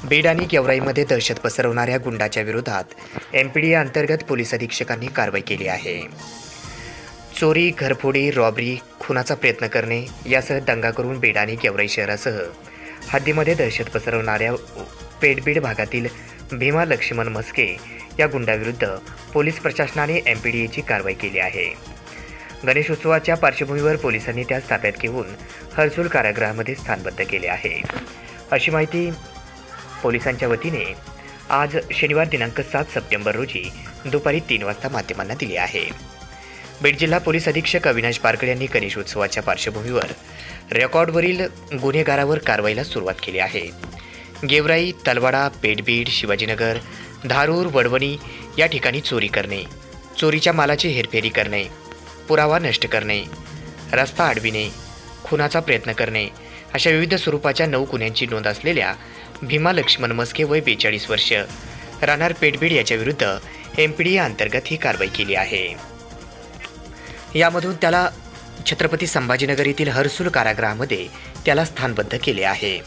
बीड आणि गेवराईमध्ये दहशत पसरवणाऱ्या गुंडाच्या विरोधात MPDA अंतर्गत पोलीस अधीक्षकांनी कारवाई केली आहे. चोरी, घरफोडी, रॉबरी, खुनाचा प्रयत्न करणे यासह दंगा करून बीड आणि गेवराई शहरासह हद्दीमध्ये दहशत पसरवणाऱ्या पेठबीड भागातील भीमा लक्ष्मण मस्के या गुंडाविरुद्ध पोलीस प्रशासनाने MPDAची कारवाई केली आहे. गणेशोत्सवाच्या पार्श्वभूमीवर पोलिसांनी त्यास ताब्यात घेऊन हर्सूल कारागृहामध्ये स्थानबद्ध केले आहे. अशी माहिती पोलिसांच्या वतीने आज शनिवार दिनांक 7 सप्टेंबर रोजी दुपारी 3 वाजता माध्यमांना दिली आहे. बीड जिल्हा पोलीस अधीक्षक अविनाश पारकर यांनी गणेशोत्सवाच्या पार्श्वभूमीवर रेकॉर्डवरील गुन्हेगारावर कारवाईला सुरुवात केली आहे. गेवराई, तलवाडा, पेठबीड, शिवाजीनगर, धारूर, वडवणी या ठिकाणी चोरी करणे, चोरीच्या मालाची हेरफेरी करणे, पुरावा नष्ट करणे, रस्ता अडविणे, खुनाचा प्रयत्न करणे अशा विविध स्वरूपाच्या 9 गुन्ह्यांची नोंद असलेल्या भीमा लक्ष्मण मस्के वय 42 वर्ष राहणार पेठबीड याच्याविरुद्ध MPDA अंतर्गत ही कारवाई केली आहे. यामधून त्याला छत्रपती संभाजीनगर येथील हर्सूल कारागृहामध्ये त्याला स्थानबद्ध केले आहे.